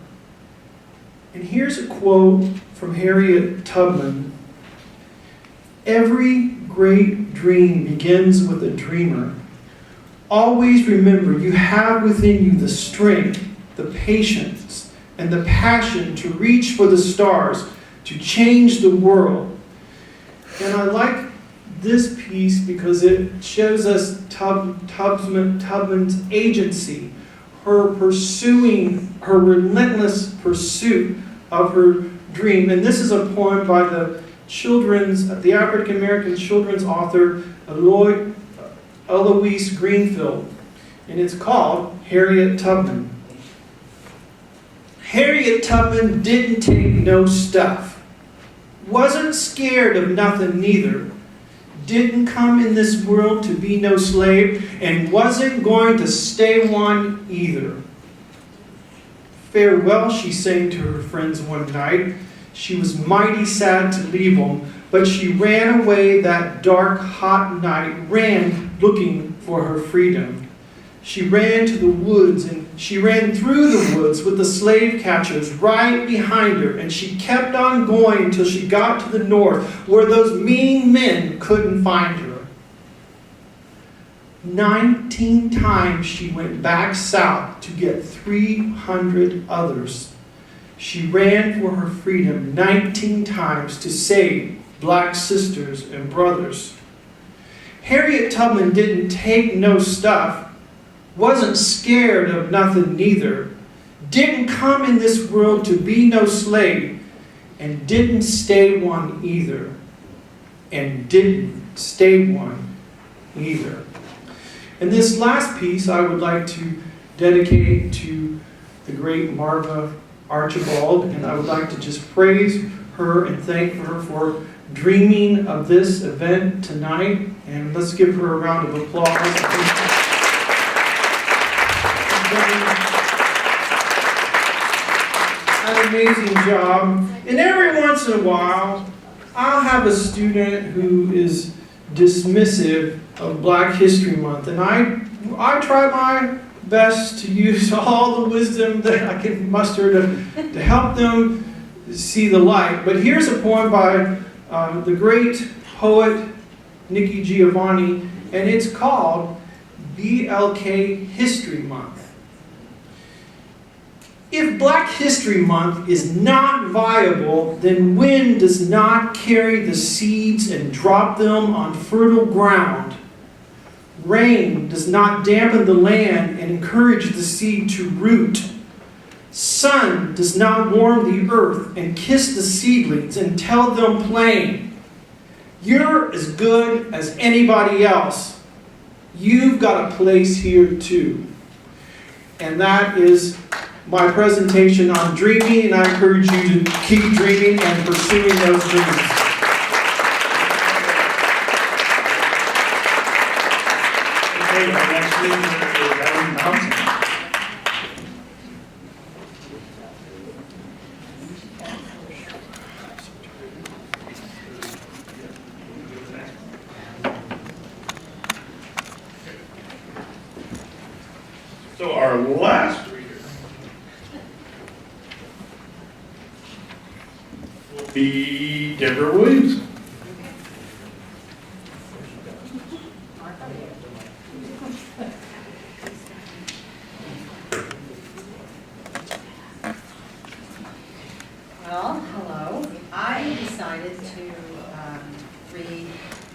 And here's a quote from Harriet Tubman. Every great dream begins with a dreamer. Always remember you have within you the strength, the patience, and the passion to reach for the stars, to change the world. And I like this piece because it shows us Tubman's agency, her relentless pursuit of her dream. And this is a poem by the African American children's author Eloise Greenfield, and it's called Harriet Tubman. Harriet Tubman didn't take no stuff, wasn't scared of nothing neither, didn't come in this world to be no slave, and wasn't going to stay one either. Farewell, she sang to her friends one night. She was mighty sad to leave them, but she ran away that dark, hot night, ran looking for her freedom. She ran to the woods, and she ran through the woods with the slave catchers right behind her, and she kept on going until she got to the north, where those mean men couldn't find her. 19 times she went back south to get 300 others. She ran for her freedom 19 times to save black sisters and brothers. Harriet Tubman didn't take no stuff, wasn't scared of nothing neither, didn't come in this world to be no slave, and didn't stay one either. And didn't stay one either. And this last piece I would like to dedicate to the great Marva Archibald, and I would like to just praise her and thank her for dreaming of this event tonight. And let's give her a round of applause. An amazing job. And every once in a while, I'll have a student who is dismissive of Black History Month, and I try my best to use all the wisdom that I can muster to help them see the light. But here's a poem by the great poet Nikki Giovanni, and it's called BLK History Month. If Black History Month is not viable, then wind does not carry the seeds and drop them on fertile ground. Rain does not dampen the land and encourage the seed to root. Sun does not warm the earth and kiss the seedlings and tell them plain, you're as good as anybody else. You've got a place here too. And that is my presentation on dreaming, and I encourage you to keep dreaming and pursuing those dreams. Okay, our next speaker is Ellen Mountain. So our last reader will be Deborah Williams. Well, hello. I decided to read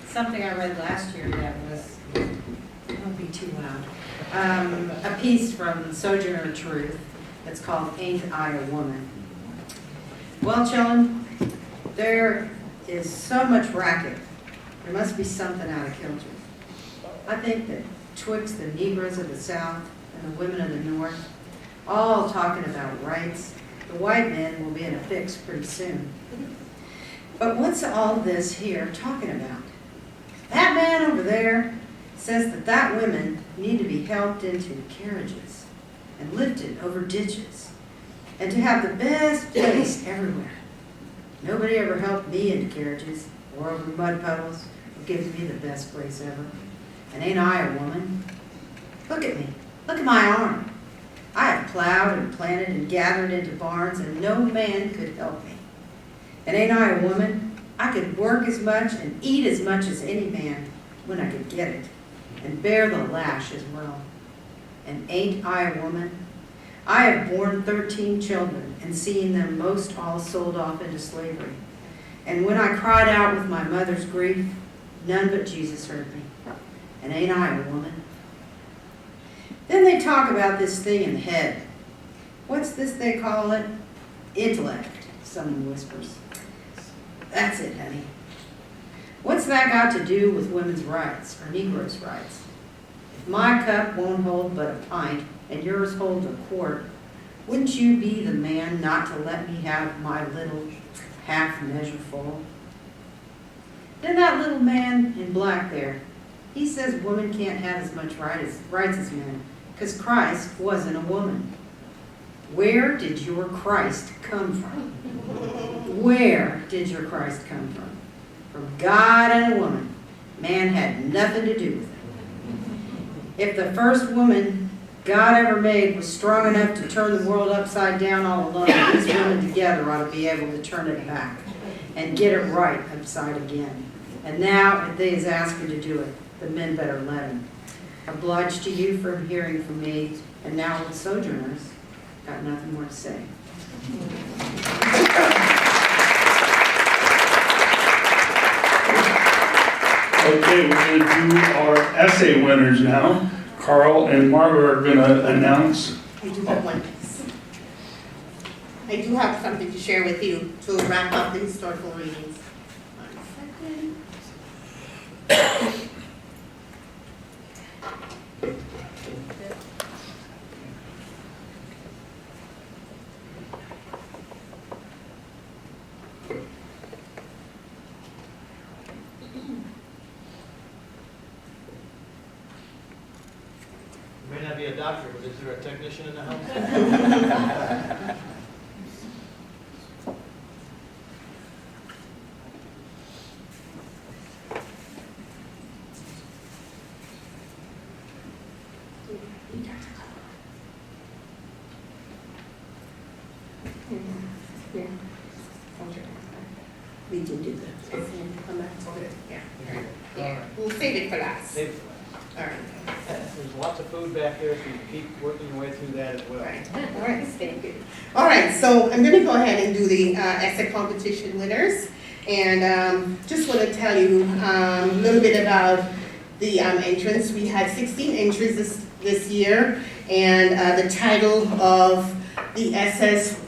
something I read last year that was, won't be too loud, a piece from Sojourner Truth that's called Ain't I a Woman? Well, children, there is so much racket. There must be something out of kilter. I think that twixt the Negroes of the South and the women of the North, all talking about rights, the white men will be in a fix pretty soon. But what's all this here talking about? That man over there says that women need to be helped into carriages and lifted over ditches and to have the best place everywhere. Nobody ever helped me into carriages or over mud puddles or gives me the best place ever. And ain't I a woman? Look at me. Look at my arm. I have plowed and planted and gathered into barns, and no man could help me. And ain't I a woman? I could work as much and eat as much as any man when I could get it, and bear the lash as well. And ain't I a woman? I have borne 13 children, and seen them most all sold off into slavery. And when I cried out with my mother's grief, none but Jesus heard me. And ain't I a woman? Then they talk about this thing in the head. What's this they call it? Intellect, someone whispers. That's it, honey. What's that got to do with women's rights or Negroes' rights? If my cup won't hold but a pint and yours holds a quart, wouldn't you be the man not to let me have my little half measure full? Then that little man in black there, he says women can't have as much rights as men, because Christ wasn't a woman. Where did your Christ come from? Where did your Christ come from? From God and a woman. Man had nothing to do with it. If the first woman God ever made was strong enough to turn the world upside down all alone, these women together ought to be able to turn it back and get it right upside again. And now, if they has asked her to do it, the men better let him. Obliged to you for hearing from me, and now with sojourners, got nothing more to say. Okay, we're gonna do our essay winners now. Carl and Margaret are gonna announce. I do have one. I do have something to share with you to wrap up the historical readings. 1 second. You may not be a doctor, but is there a technician in the house? We can do that. Yeah. We'll save it for last. Save it for All right. last. There's lots of food back there, so you can keep working your way through that as well. Right. All right, thank you. All right, so I'm going to go ahead and do the essay competition winners. And just want to tell you a little bit about the entrance. We had 16 entries this year, and the title of the essays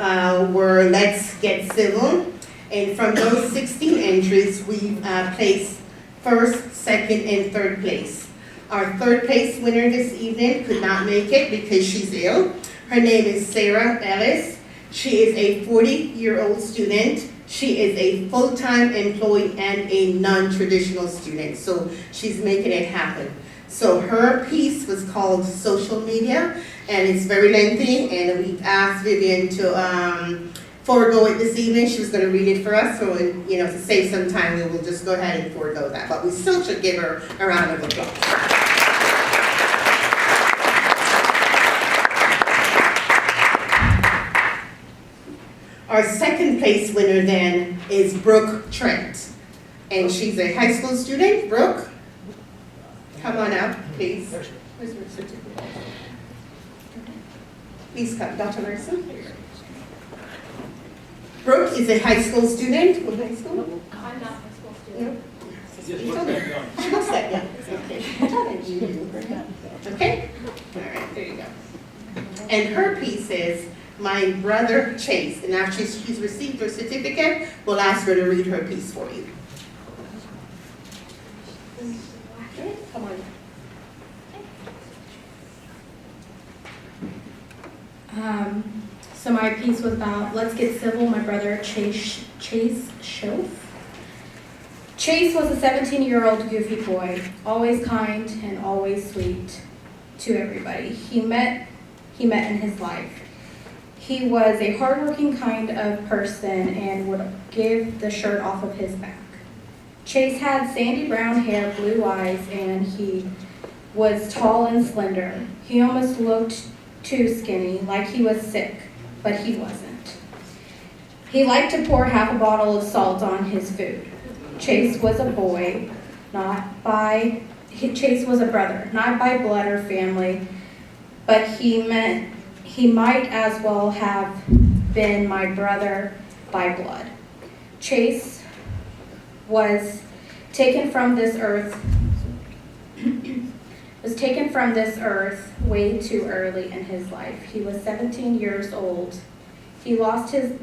were Let's Get Civil. And from those 16 entries, we placed first, second, and third place. Our third place winner this evening could not make it because she's ill. Her name is Sarah Ellis. She is a 40-year-old student. She is a full-time employee and a non-traditional student. So she's making it happen. So her piece was called Social Media, and it's very lengthy, and we asked Vivian to forego it this evening. She was going to read it for us, so to save some time, we will just go ahead and forego that. But we still should give her a round of applause. Our second place winner then is Brooke Trent, and she's a high school student. Brooke, come on up, please. Where's her certificate? Please come, Dr. Larson. Brooke is a high school student. What high school? I'm not a school student. No. She looks that young. Okay. Okay? All right, there you go. And her piece is My Brother Chase. And after she's received her certificate, we'll ask her to read her piece for you. Okay, come on. So my piece was about Let's Get Civil, my brother Chase Schoaf. Chase was a 17-year-old goofy boy, always kind and always sweet to everybody he met in his life. He was a hardworking kind of person and would give the shirt off of his back. Chase had sandy brown hair, blue eyes, and he was tall and slender. He almost looked too skinny, like he was sick, but he wasn't. He liked to pour half a bottle of salt on his food. Chase was a boy, Chase was a brother, not by blood or family, but he might as well have been my brother by blood. Chase was taken from this earth way too early in his life. He was 17 years old. He lost his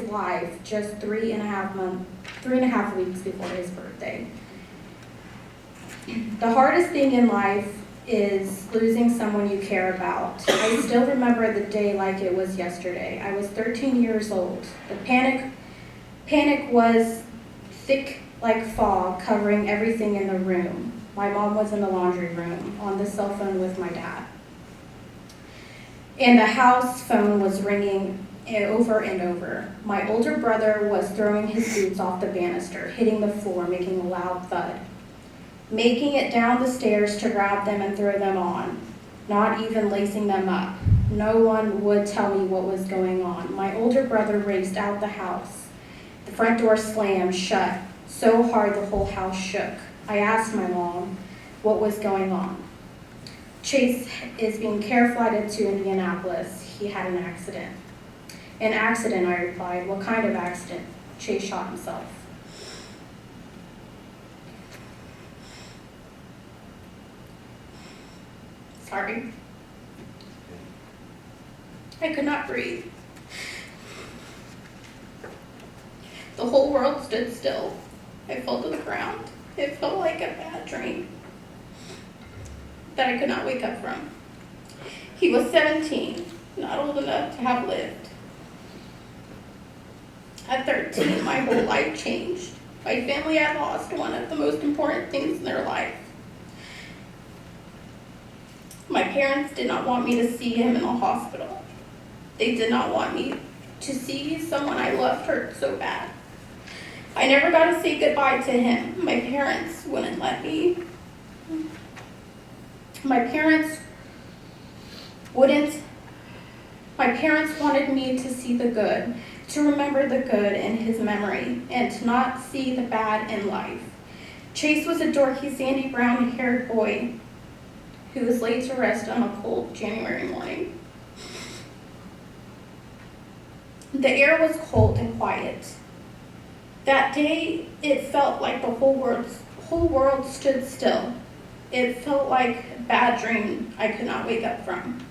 life just 3.5 weeks before his birthday. The hardest thing in life is losing someone you care about. I still remember the day like it was yesterday. I was 13 years old. The panic was thick like fog, covering everything in the room. My mom was in the laundry room on the cell phone with my dad. And the house phone was ringing over and over. My older brother was throwing his boots off the banister, hitting the floor, making a loud thud. making it down the stairs to grab them and throw them on, not even lacing them up. No one would tell me what was going on. My older brother raced out the house. The front door slammed shut so hard the whole house shook. I asked my mom what was going on. Chase is being care flighted to Indianapolis. He had an accident. An accident, I replied. What kind of accident? Chase shot himself. Sorry. I could not breathe. The whole world stood still. I fell to the ground. It felt like a bad dream that I could not wake up from. He was 17, not old enough to have lived. At 13, my whole life changed. My family had lost one of the most important things in their life. My parents did not want me to see him in the hospital. They did not want me to see someone I loved hurt so bad. I never got to say goodbye to him. My parents wouldn't let me. My parents wanted me to see the good, to remember the good in his memory, and to not see the bad in life. Chase was a dorky, sandy brown-haired boy who was laid to rest on a cold January morning. The air was cold and quiet. That day, it felt like the whole world stood still. It felt like a bad dream I could not wake up from.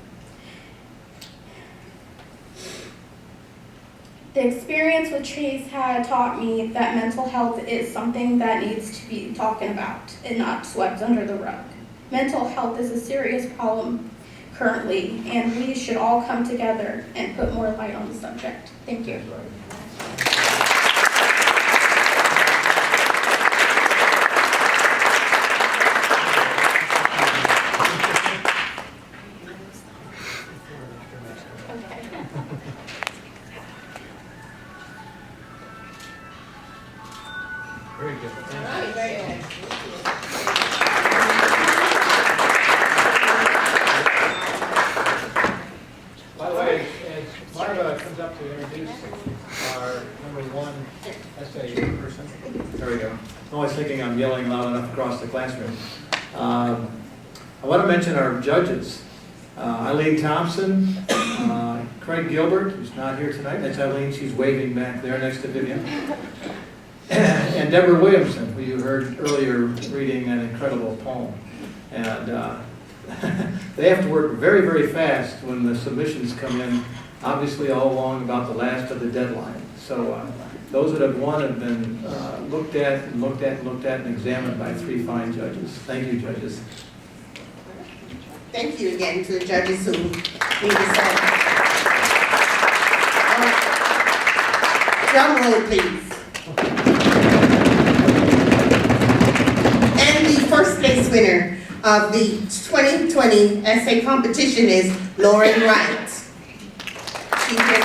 The experience with Chase had taught me that mental health is something that needs to be talked about and not swept under the rug. Mental health is a serious problem currently, and we should all come together and put more light on the subject. Thank you. Very good. By the way, as Marva comes up to introduce our #1 essay person. There we go. I'm always thinking I'm yelling loud enough across the classroom. I want to mention our judges. Eileen Thompson, Craig Gilbert, who's not here tonight. That's Eileen. She's waving back there next to Vivian. And Deborah Williamson, who you heard earlier reading an incredible poem. And they have to work very, very fast when the submissions come in, obviously all along about the last of the deadline. So those that have won have been looked at and examined by 3 fine judges. Thank you, judges. Thank you again to the judges who need to say. Drum roll, please. And the first place winner of the 2020 essay competition is Lauren Wright. She's here.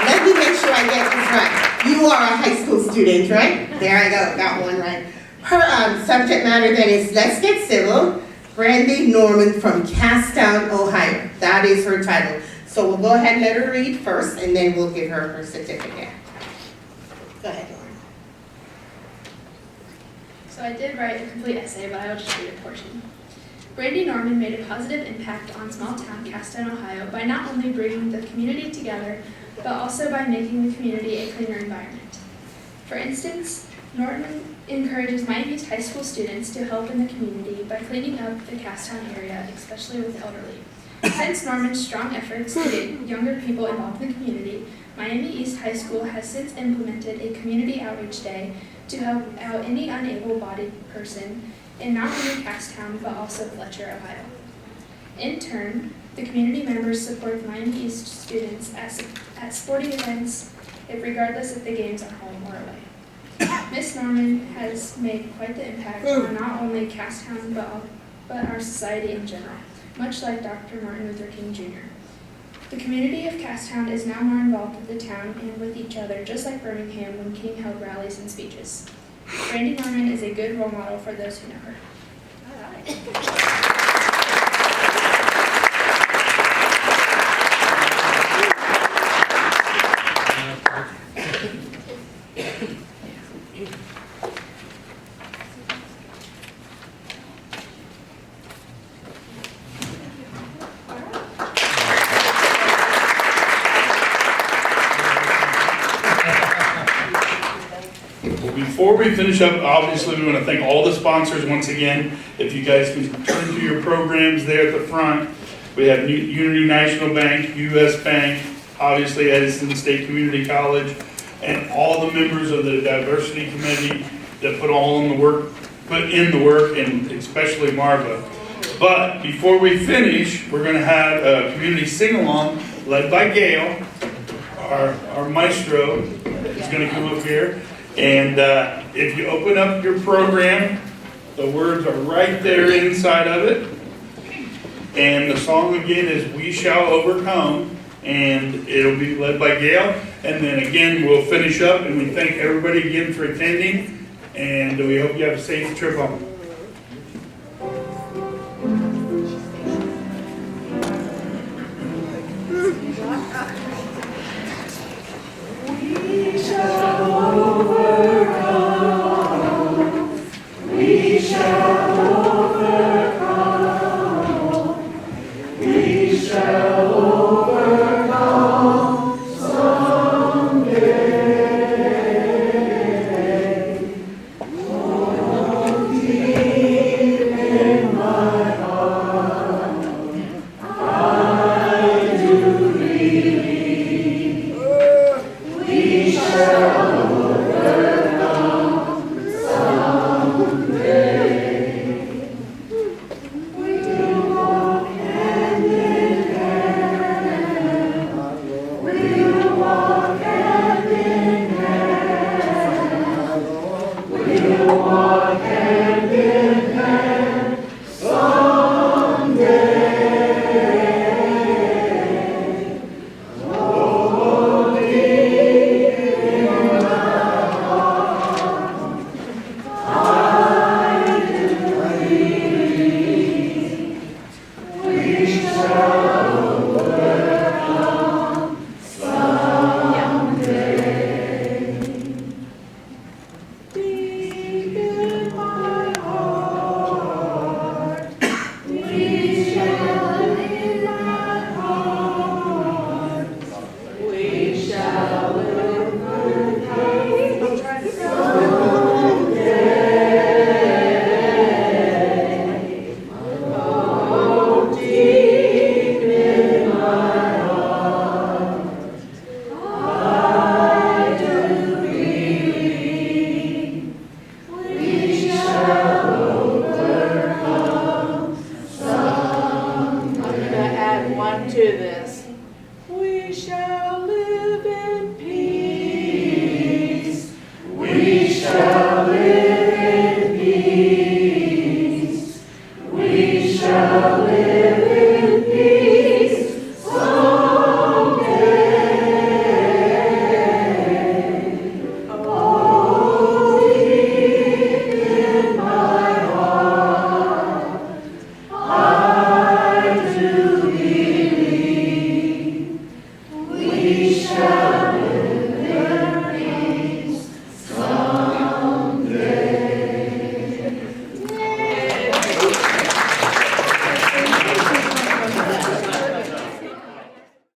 Let me make sure I get this right. You are a high school student, right? There I go, got one right. Her subject matter then is Let's Get Civil, Brandy Norman from Casstown, Ohio. That is her title. So we'll go ahead and let her read first, and then we'll give her her certificate. Go ahead, Lauren. So I did write a complete essay, but I will just read a portion. Brandy Norman made a positive impact on small-town Casstown, Ohio by not only bringing the community together, but also by making the community a cleaner environment. For instance, Norman encourages Miami East high school students to help in the community by cleaning up the Casstown area, especially with elderly. Since Norman's strong efforts to get younger people involved in the community, Miami East High School has since implemented a community outreach day to help out any unable-bodied person in not only Casstown, but also Fletcher, Ohio. In turn, the community members support the Miami East students at sporting events, regardless if the games are home or away. Miss Norman has made quite the impact on not only Casstown, but our society in general, much like Dr. Martin Luther King Jr. The community of Casstown is now more involved with the town and with each other, just like Birmingham when King held rallies and speeches. Brandy Norman is a good role model for those who know her. Before we finish up, obviously we want to thank all the sponsors once again. If you guys can turn to your programs there at the front, we have Unity National Bank, U.S. Bank, obviously Edison State Community College, and all the members of the Diversity Committee that put in the work, and especially Marva. But before we finish, we're going to have a community sing-along led by Gail, our maestro, is going to come up here. And if you open up your program, the words are right there inside of it. And the song again is We Shall Overcome. And it'll be led by Gail. And then again, we'll finish up. And we thank everybody again for attending. And we hope you have a safe trip home.